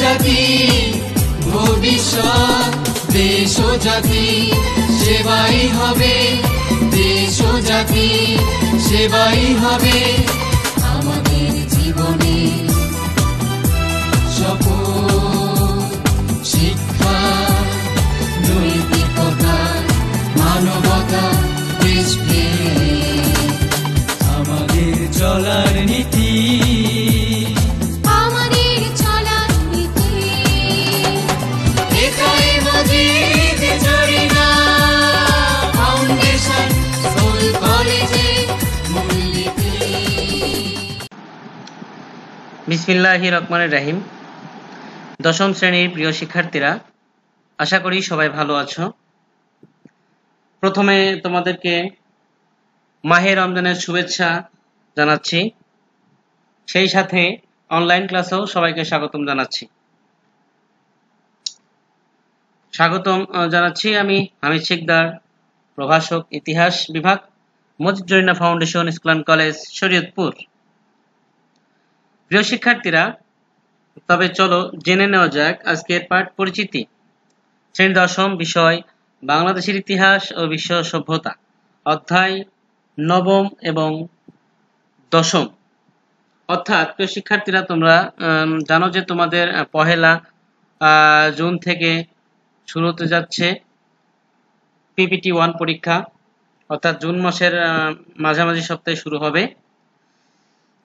জাতি ভবিষ্যৎ দেশ ও জাতি সেবাই হবে, দেশ ও জাতি সেবাই হবে আমাদের জীবনে শপথ। শিক্ষা, নৈতিকতা, মানবতা, দেশপ্রেম আমাদের চলার নীতি, আমাদের চলার নীতি। এটাই মজিদ জরিনা ফাউন্ডেশন স্কুল কলেজে মূলনীতি। বিসমিল্লাহির রহমানির রহিম। দশম শ্রেণীর প্রিয় শিক্ষার্থীরা, আশা করি সবাই ভালো আছো। প্রথমে তোমাদেরকে মাহে রমজানের শুভেচ্ছা জানাচ্ছি, সেই সাথে অনলাইন ক্লাসেও সবাইকে স্বাগতম জানাচ্ছি। স্বাগতম জানাচ্ছি আমি হামিদ শিকদার, প্রভাষক, ইতিহাস বিভাগ, Majid Zarina foundation school and college, Shariatpur. প্রিয় শিক্ষার্থীরা, তবে চলো জেনে নেওয়া যাক আজকের পাঠ পরিচিতি। শ্রেণী দশম, বিষয় বাংলাদেশের ইতিহাস ও বিশ্ব সভ্যতা, অধ্যায় নবম এবং দশম। অর্থাৎ প্রিয় শিক্ষার্থীরা, তোমরা জানো যে তোমাদের পহেলা জুন থেকে শুরু হতে যাচ্ছে পিপিটি 1 পরীক্ষা, অর্থাৎ জুন মাসের মাঝামাঝি সপ্তাহে শুরু হবে।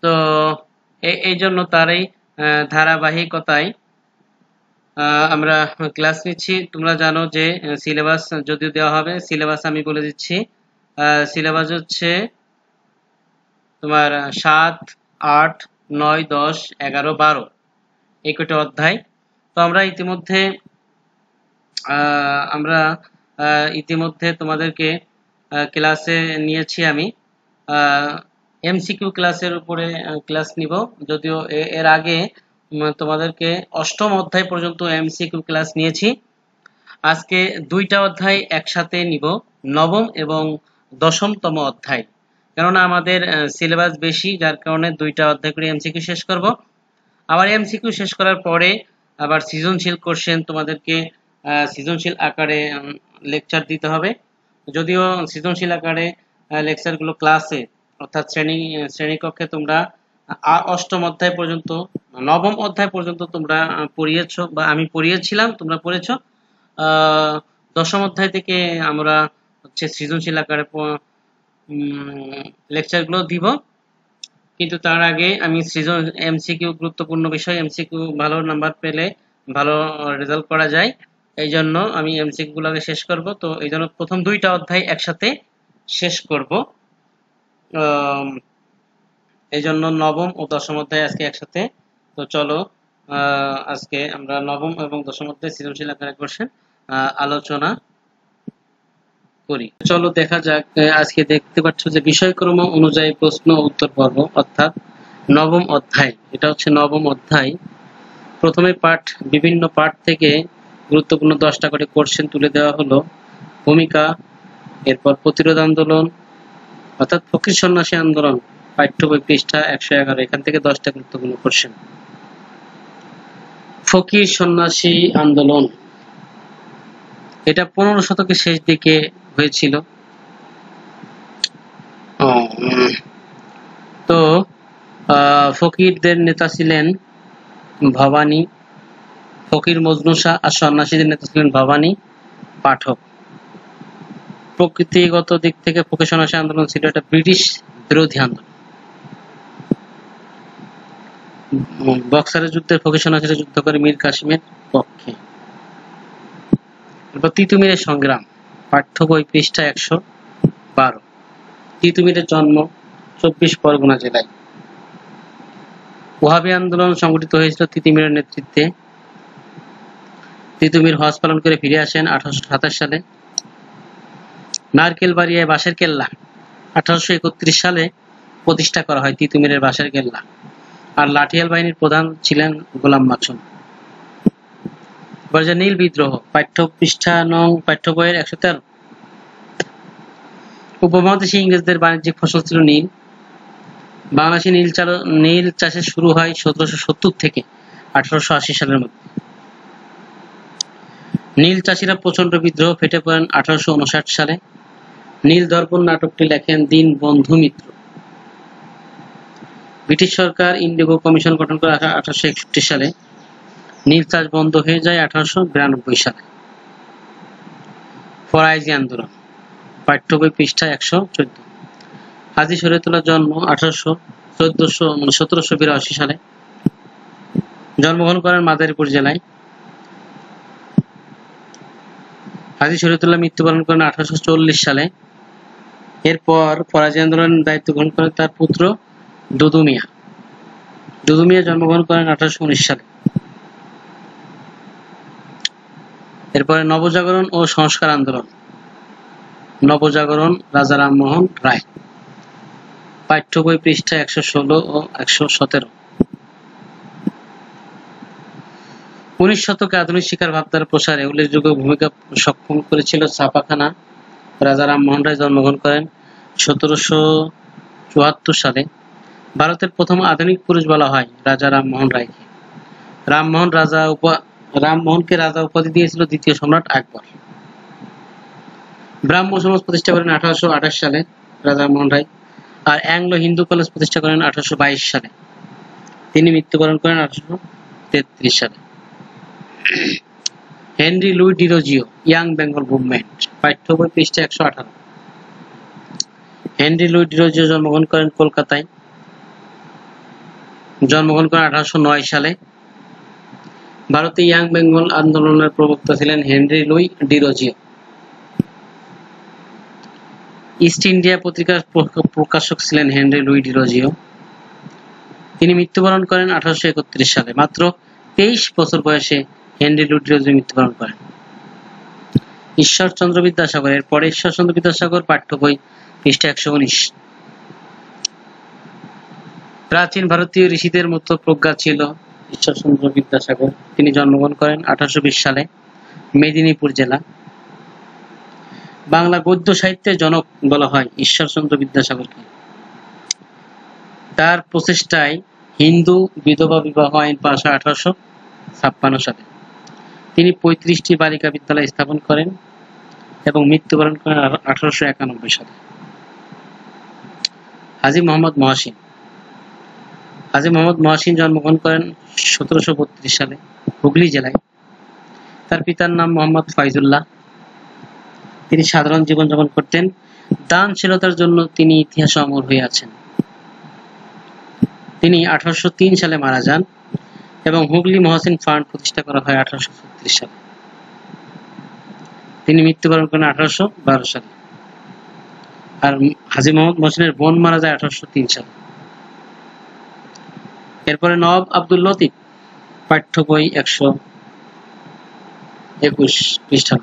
তো এই জন্য তারই ধারাবাহিকতায় আমরা ক্লাস নিচ্ছি। তোমরা জানো যে সিলেবাস যদিও দেওয়া হবে, সিলেবাস আমি বলে দিচ্ছি। সিলেবাস হচ্ছে তোমার 7, 8, 9, 10, 11, 12 এই কয়টা অধ্যায়। তো আমরা ইতিমধ্যে তোমাদেরকে ক্লাসে নিয়েছি। আমি এমসিকিউ ক্লাসের উপরে ক্লাস নিব, যদিও এর আগে তোমাদেরকে অষ্টম অধ্যায় পর্যন্ত এমসিকিউ ক্লাস নিয়েছি। আজকে দুইটা অধ্যায় একসাথে নিব, নবম এবং দশমতম অধ্যায়। কেননা আমাদের সিলেবাস বেশি, যার কারণে দুইটা অধ্যায় করে এমসিকিউ শেষ করব। আবার এমসিকিউ শেষ করার পরে আবার সৃজনশীল কোশ্চেন তোমাদেরকে সৃজনশীল আকারে লেকচার দিতে হবে। যদিও সৃজনশীল আকারে লেকচারগুলো ক্লাসে অর্থাৎ শ্রেণীকক্ষে তোমরা অষ্টম অধ্যায় পর্যন্ত, নবম অধ্যায় পর্যন্ত তোমরা পড়িয়েছো বা আমি পড়িয়েছিলাম, তোমরা পড়েছো। দশম অধ্যায় থেকে আমরা হচ্ছে সৃজনশীল আকারে লেকচারগুলো দিব। কিন্তু তার আগে আমি এমসিকিউ গুরুত্বপূর্ণ বিষয়, এমসিকিউ ভালো নাম্বার পেলে ভালো রেজাল্ট করা যায়, এই জন্য আমি এমসিকিউ গুলোকে শেষ করব। তো এই জন্য প্রথম দুইটা অধ্যায় একসাথে শেষ করব। এই জন্য নবম ও দশম অধ্যায় আজকে একসাথে। তো চলো আজকে আমরা নবম এবং দশম অধ্যায় সৃজনশীল আকারে কোশ্চেন আলোচনা করি। চলো দেখা যাক। আজকে দেখতে পাচ্ছ যে বিষয়ক্রম অনুযায়ী প্রশ্ন উত্তর পর্ব, অর্থাৎ নবম অধ্যায়। এটা হচ্ছে নবম অধ্যায়। প্রথমে পাঠ, বিভিন্ন পাঠ থেকে গুরুত্বপূর্ণ 10টা করে কোশ্চেন তুলে দেওয়া হলো। ভূমিকা, এরপর প্রতিরোধ আন্দোলন অর্থাৎ ফকির সন্ন্যাসী আন্দোলন, পাঠ্য বই পৃষ্ঠা 111, এখান থেকে 10টা গুরুত্বপূর্ণ কোশ্চেন। ফকির সন্ন্যাসী আন্দোলন এটা 15 শতকের শেষ দিকে হয়েছিল। তো ফকিরদের নেতা ছিলেন ভবানী, ফকির মজনু শাহ, আর সন্ন্যাসীদের নেতা ছিলেন ভবানী পাঠক। প্রকৃতিগত দিক থেকে ফকির সন্ন্যাসী আন্দোলন ছিল এটা ব্রিটিশ বিরোধী আন্দোলন। বক্সারের যুদ্ধে ফকির সন্ন্যাসীরা যুদ্ধ করে মীর কাসিমের পক্ষে। এরপর তিতুমিরের সংগ্রাম, পাঠ্য বই পৃষ্ঠা 112। তিতুমিরের জন্ম 24 পরগনা জেলায়। ওহাবী আন্দোলন সংগঠিত হয়েছিল তিতুমিরের নেতৃত্বে। তিতুমির হজ পালন করে ফিরে আসেন 1827 সালে। নারকেলবাড়িয়ায় বাঁশের কেল্লা 1831 সালে প্রতিষ্ঠা করা হয় তিতুমিরের বাঁশের কেল্লা। আর লাঠিয়াল বাহিনীর প্রধান ছিলেন গোলাম মাসুম। নীল বিদ্রোহ, পাঠ্য পৃষ্ঠা নং পাঠ্য বইয়ের 113। উপমহাদেশে ইংরেজদের বাণিজ্যিক ফসল ছিল নীল। বাংলাদেশে নীল চাষের শুরু হয় 1770 থেকে 1880 সালের মধ্যে। নীল চাষিরা প্রচন্ড বিদ্রোহ ফেটে পড়েন 1859 সালে। নীল দর্পণ নাটকটি লেখেন দীনবন্ধু মিত্র। ব্রিটিশ সরকার ইন্ডিগো কমিশন গঠন করে 1861 সালে। নীল চাষ বন্ধ হয়ে যায় 1892 সালে। ফরাইজি আন্দোলন, পাঠ্য বই পৃষ্ঠা 114। হাজী শরীয়তুল্লাহর জন্ম 1782 সালে। জন্মগ্রহণ করেন মাদারীপুর জেলায়। হাজী শরীয়তুল্লাহ মৃত্যুবরণ করেন 1840 সালে। এরপর ফরাজি আন্দোলনের দায়িত্ব গ্রহণ করেন তার পুত্র দুদু মিয়া। দুদু মিয়া জন্মগ্রহণ করেন 1819 সালে। এরপরে নবজাগরণ ও সংস্কার আন্দোলন, নবজাগরণ রাজা রামমোহন রায়। পাঠ্য বই পৃষ্ঠা 116 ও 117। 19 শতকে আধুনিক শিক্ষার ভাবধারা প্রসারে উল্লেখযোগ্য ভূমিকা সক্ষম করেছিল ছাপাখানা। রাজা রামমোহন রায় জন্মগ্রহণ করেন 1774 সালে। ভারতের প্রথম আধুনিক পুরুষ বলা হয় রাজা রামমোহন রায়কে। রামমোহনকে রাজা উপাধি দিয়েছিল দ্বিতীয় সম্রাট আকবর। ব্রাহ্ম সমাজ প্রতিষ্ঠা করেন 1828 সালে রাজা রামমোহন রায়। আর অ্যাংলো হিন্দু কলেজ প্রতিষ্ঠা করেন 1822 সালে। তিনি মৃত্যুবরণ করেন 1833 সালে। Henry Louis Derozio, young Bengal movement. পাঠ্য বই পৃষ্ঠা 118। হেনরি লুই ডিরোজিও জন্মগ্রহণ করেন কলকাতায়। জন্মগ্রহণ করেন 1809 সালে। ভারতে ইয়াং বেঙ্গল আন্দোলনের প্রবক্তা ছিলেন Henry Louis Derozio. East India পত্রিকার প্রকাশক ছিলেন হেনরি লুই ডিরোজিও। তিনি মৃত্যুবরণ করেন 1831 সালে। মাত্র 23 বছর বয়সে হেনরি লুই ডিরোজিও মৃত্যুবরণ করেন। ঈশ্বরচন্দ্র বিদ্যাসাগর, এর পরে ঈশ্বরচন্দ্র বিদ্যাসাগর, পাঠ্য বই পৃষ্ঠা 119। প্রাচীন ভারতীয় ঋষিদের মতো প্রজ্ঞা ছিল ঈশ্বরচন্দ্র বিদ্যাসাগর। তিনি জন্মগ্রহণ করেন 1820 সালে, মেদিনীপুর জেলা। বাংলা গদ্য সাহিত্যের জনক বলা হয় ঈশ্বরচন্দ্র বিদ্যাসাগরকে। তার প্রচেষ্টায় হিন্দু বিধবা বিবাহ আইন পাস হয় 1856 সালে। তিনি 35টি বালিকা বিদ্যালয় স্থাপন করেন এবং মৃত্যুবরণ করেন 1891 সালে। হাজী মোহাম্মদ মহসিন। হাজী মোহাম্মদ মহসিন জন্মগ্রহণ করেন 1732 সালে হুগলি জেলায়। তার পিতার নাম মোহাম্মদ ফয়জুল্লাহ। তিনি সাধারণ জীবনযাপন করতেন। দানশীলতার জন্য তিনি ইতিহাসে অমর হয়ে আছেন। তিনি 1803 সালে মারা যান এবং হুগলি মহসিন ফান্ড প্রতিষ্ঠা করা হয় 1836 সালে। তিনি মৃত্যুবরণ করেন 1812 সালে। আর হাজী মোহাম্মদ মহসিনের বোন মারা যায় 1803 সালে। এরপরে নওয়াব আব্দুল লতিফ, পাঠ্য বই 121 পৃষ্ঠা।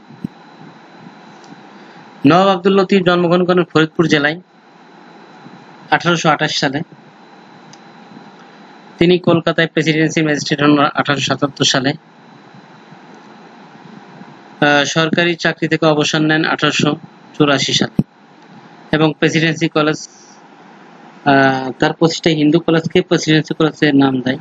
নওয়াব আব্দুল লতিফ জন্মগ্রহণ করেন ফরিদপুর জেলায় 1828 সালে। তিনি কলকাতায় প্রেসিডেন্সি ম্যাজিস্ট্রেট হন 1877 সালে। সরকারি চাকরি থেকে অবসর নেন 1884 সালে এবং প্রেসিডেন্সি কলেজ, তার প্রতিষ্ঠায় হিন্দু কলেজকে প্রেসিডেন্সি কলেজের নাম দেয়।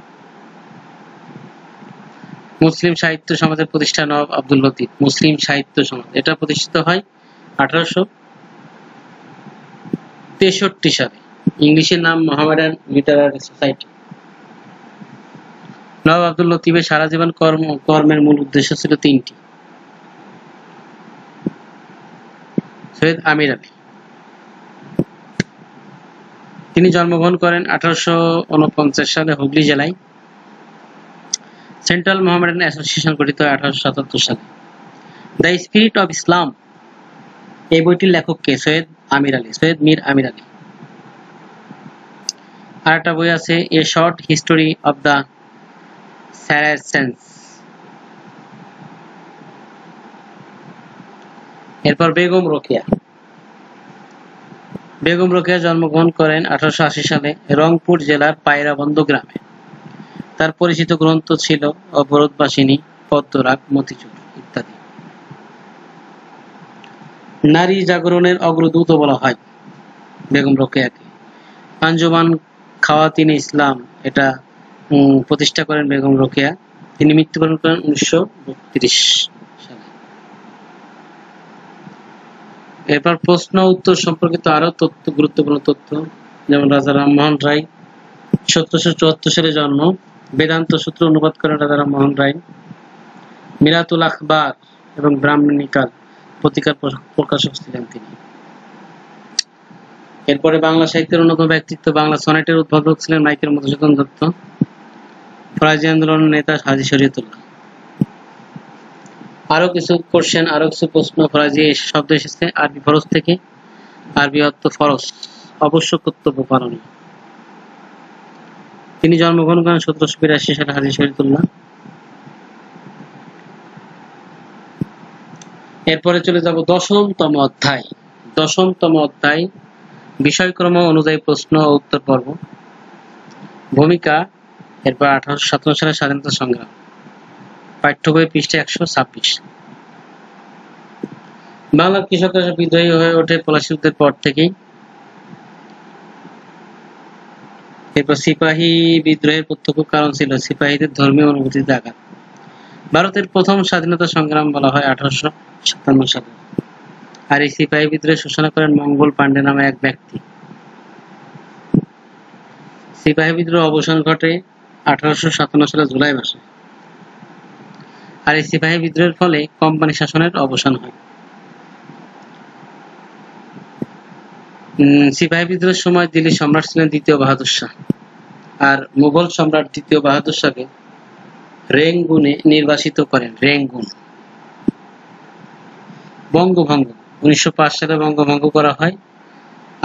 মুসলিম সাহিত্য সমাজের প্রতিষ্ঠা নওয়াব আব্দুল লতিফ। মুসলিম সাহিত্য সমাজ এটা প্রতিষ্ঠিত হয় 1863 সালে। ইংলিশের নাম মোহামেডান লিটারারি সোসাইটি। নওয়াব আব্দুল লতিফের সারা জীবন কর্মের মূল উদ্দেশ্য ছিল তিনটি। সৈয়দ আমির আলী, তিনি জন্মগ্রহণ করেন 1849 সালে হুগলি জেলায়। সেন্ট্রাল মোহামেডান অ্যাসোসিয়েশন গঠিত হয় 1877 সালে। দ্য স্পিরিট অফ ইসলাম এই বইটির লেখক কে? সৈয়দ আমির আলী, সৈয়দ মীর আমির আলী। আর একটা বই আছে a short history of the Saracens. এরপর বেগম রোকেয়া। বেগম রোকেয়া জন্মগ্রহণ করেন 1880 সালে রংপুর জেলার পায়রাবন্দ গ্রামে। তার পরিচিত গ্রন্থ ছিল অবরোধবাসিনী, পদ্মরাগ, মতিচুর ইত্যাদি। নারী জাগরণের অগ্রদূত বলা হয় বেগম রোকেয়াকে। আঞ্জুমান খাওয়াতিনে ইসলাম এটা প্রতিষ্ঠা করেন বেগম রোকেয়া। তিনি মৃত্যুবরণ করেন 1932 সালে। এরপর প্রশ্ন উত্তর সম্পর্কিত আরো গুরুত্বপূর্ণ তথ্য, যেমন রাজা রামমোহন রায় 1774 সালে জন্ম, বেদান্ত সূত্র অনুবাদ করেন রাজা রামমোহন রায়। মিরাতুল আখবার এবং ব্রাহ্মণিকাল পত্রিকার প্রকাশক ছিলেন তিনি। এরপরে বাংলা সাহিত্যের অন্যতম ব্যক্তিত্ব, বাংলা সনেটের উদ্ভাবক ছিলেন মাইকেল মধুসূদন দত্ত। ফরাজি আন্দোলনের নেতা হাজী শরীয়তুল্লাহ। আরো কিছু প্রশ্ন। ফরাজি শব্দ এসেছে আরবি ফরজ থেকে। আরবি অর্থ ফরজ, অবশ্য কর্তব্য পালনীয়। তিনি জন্মগ্রহণ করেন 1782 সালে হাজী শরীয়তুল্লাহ। এরপরে চলে যাব 10তম অধ্যায়। 10তম অধ্যায় বিষয়ক্রম অনুযায়ী প্রশ্ন ও উত্তর পর্ব। ভূমিকা। এরপর 1857 সালের স্বাধীনতা সংগ্রাম। পাঠ্য বই পৃষ্ঠা 126। বাংলার কৃষকরা বিদ্রোহী হয়ে ওঠে পলাশী যুদ্ধের পর থেকেই। এরপর সিপাহী বিদ্রোহের প্রত্যক্ষ কারণ ছিল সিপাহীদের ধর্মীয় অনুভূতিতে আঘাত। ভারতের প্রথম স্বাধীনতা সংগ্রাম বলা হয় 1857 সালে। আর এই সিপাহী বিদ্রোহের সূচনা করেন মঙ্গল পান্ডে নামে এক ব্যক্তি। সিপাহী বিদ্রোহ অবসান ঘটে 1857 সালের জুলাই মাসে। আর এই সিপাহী বিদ্রোহের ফলে কোম্পানি শাসনের অবসান হয়। সিপাহী বিদ্রোহের সময় দিল্লি সম্রাট ছিলেন দ্বিতীয় বাহাদুর শাহ। আর মুঘল সম্রাট দ্বিতীয় বাহাদুর শাহকে রেঙ্গুনে নির্বাসিত করেন। রেঙ্গুন। বঙ্গভঙ্গ 1905 সালে বঙ্গভঙ্গ করা হয়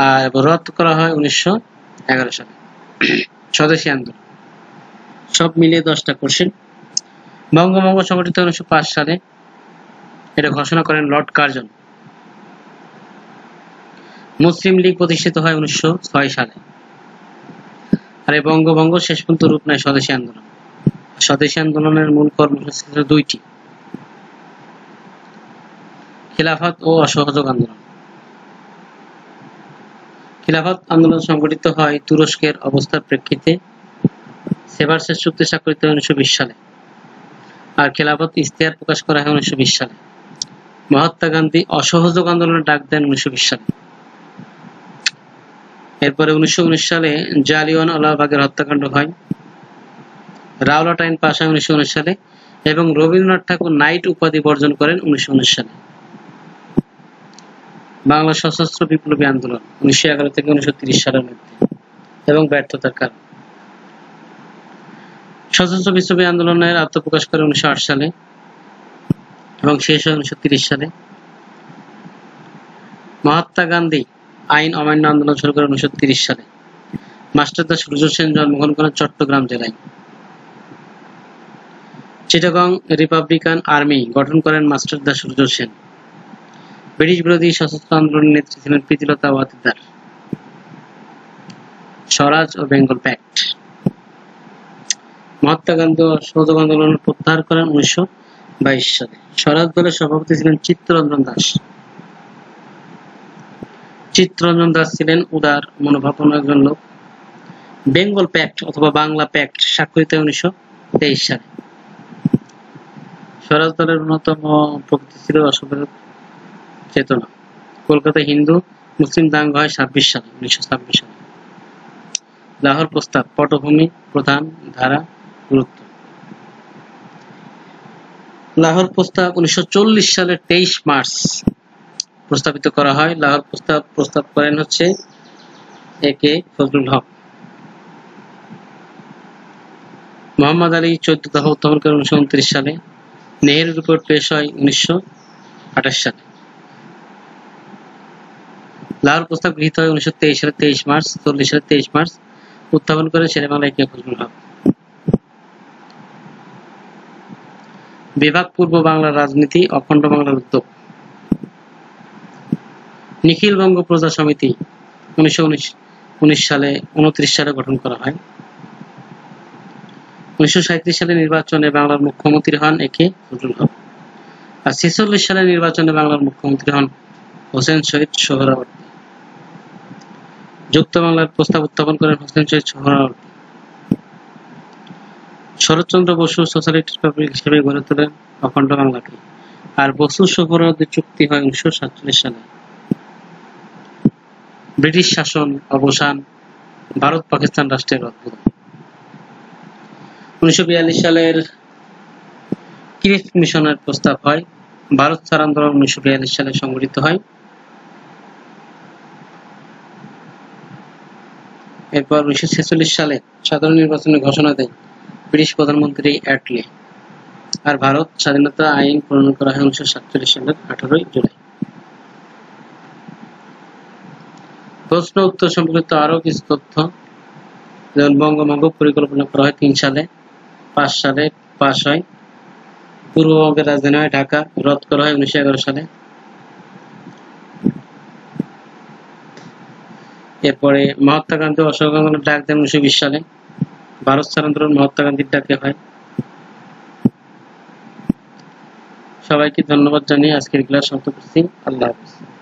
আর রদ করা হয় 1911 সালে। স্বদেশী আন্দোলন। সব মিলিয়ে 10টা কোশ্চেন। বঙ্গভঙ্গ সংগঠিত 1905 সালে। এটা ঘোষণা করেন লর্ড কার্জন। মুসলিম লীগ প্রতিষ্ঠিত হয় 1906 সালে। আর এই বঙ্গভঙ্গ শেষ পর্যন্ত রূপ নেয় স্বদেশী আন্দোলন। স্বদেশী আন্দোলনের মূল কর্মসূচি ছিল দুইটি: খিলাফত ও অসহযোগ আন্দোলন। খিলাফত আন্দোলন সংগঠিত হয় তুরস্কের অবস্থার প্রেক্ষিতে। সেভারসেস চুক্তি স্বাক্ষরিত হয় 1920 সালে। আর খিলাফত ইশতেহার প্রকাশ করা হয় 1920 সালে। মহাত্মা গান্ধী অসহযোগ আন্দোলনের ডাক দেন 1920 সালে। এরপরে 1919 সালে জালিয়ানওয়ালাবাগের হত্যাকাণ্ড হয়। রাওলাট আইন পাস হয় 1919 সালে এবং রবীন্দ্রনাথ ঠাকুর নাইট উপাধি বর্জন করেন 1919 সালে। বাংলা সশস্ত্র বিপ্লবী আন্দোলন 1911 থেকে 1930 সালের মধ্যে এবং ব্যর্থতার কারণ। সশস্ত্র বিপ্লবী আন্দোলনের আত্মপ্রকাশ করে 1908 সালে এবং শেষ হয় 1930 সালে। মহাত্মা গান্ধী আইন অমান্য আন্দোলন শুরু করেন 1930 সালে। মাস্টারদা সূর্য সেন জন্মগ্রহণ করেন চট্টগ্রাম জেলায়। চিটাগং রিপাবলিকান আর্মি গঠন করেন মাস্টারদা সূর্য সেন। ব্রিটিশ বিরোধী সশস্ত্র আন্দোলনের নেত্রী ছিলেন প্রীতিলতা ওয়াদ্দেদার। স্বরাজ ও বেঙ্গল প্যাক্ট। মহাত্মা গান্ধী অসহযোগ আন্দোলন প্রত্যাহার করেন 1922 সালে। স্বরাজ দলের সভাপতি ছিলেন চিত্তরঞ্জন দাস। চিত্তরঞ্জন দাস ছিলেন উদার মনোভাবাপন্ন একজন লোক। বেঙ্গল প্যাক্ট অথবা বাংলা প্যাক্ট স্বাক্ষরিত হয় 1923 সালে। স্বরাজ দলের অন্যতম প্রকৃতি ছিল অসাম্প্রদায়িক চেতনা। কলকাতায় হিন্দু মুসলিম দাঙ্গা হয় 1926 সালে। লাহোর প্রস্তাব পটভূমি, প্রধান ধারা, গুরুত্ব। লাহোর প্রস্তাব 1940 সালের 23 মার্চ প্রস্তাবিত করা হয়। লাহোর প্রস্তাব করেন একে ফজলুল হক। মোহাম্মদ আলী 14 দফা উত্থাপন করেন 1929 সালে। নেহেরু রিপোর্ট পেশ হয় 1928 সালে। লাহোর প্রস্তাব গৃহীত হয় 1923 সালে 23 মার্চ। 40 সালে 23 মার্চ উত্থাপন করেন শেরেবাংলা একে ফজলুল হক। বিভাগ পূর্ব বাংলার রাজনীতি, অখণ্ড বাংলার উদ্যোগ। নিখিল বঙ্গ প্রজা সমিতি 1929 সালে 29 সালে গঠন করা হয়। 1937 সালে নির্বাচনে বাংলার মুখ্যমন্ত্রী হন একে ফজলুল হক। আর 46 সালে নির্বাচনে বাংলার মুখ্যমন্ত্রী হন হোসেন শহীদ সোহরাওয়ার্দী। যুক্ত বাংলার প্রস্তাব উত্থাপন করেন হোসেন শহীদ সোহরাওয়ার্দী। শরৎচন্দ্র বসু সোশ্যালিস্ট রিপাবলিক হিসেবে গড়ে তোলেন অখণ্ড বাংলাকে। আর বসু সোহরাওয়ার্দী চুক্তি হয় 1947 সালে। ব্রিটিশ শাসন অবসান, ভারত পাকিস্তান রাষ্ট্রের উদ্বোধন। 1942 সালের ক্রিপ্স মিশনের প্রস্তাব হয়। ভারত ছাড় আন্দোলন 1942 সালে সংগঠিত হয়। এরপর 1946 সালে সাধারণ নির্বাচনের ঘোষণা দেয় ব্রিটিশ প্রধানমন্ত্রী অ্যাটলি। আর ভারত স্বাধীনতা আইন প্রণয়ন করা হয় 1947 সালের 18 জুলাই। প্রশ্ন উত্তর সম্পর্কিত আরো কিছু তথ্য, যেমন বঙ্গভঙ্গ পরিকল্পনা করা হয় 3 সালে, 5 সালে পাস হয়। পূর্ববঙ্গের রাজধানী হয় ঢাকা, রদ করা হয় 1911 সালে। এরপরে মহাত্মা গান্ধী অসহযোগ আন্দোলনের ডাক দেন 1920 সালে। ভারত ছাড় আন্দোলন মহাত্মা গান্ধীর ডাকে হয়। সবাইকে ধন্যবাদ জানিয়ে আজকের ক্লাস সমাপ্ত করছি। আল্লাহ হাফেজ।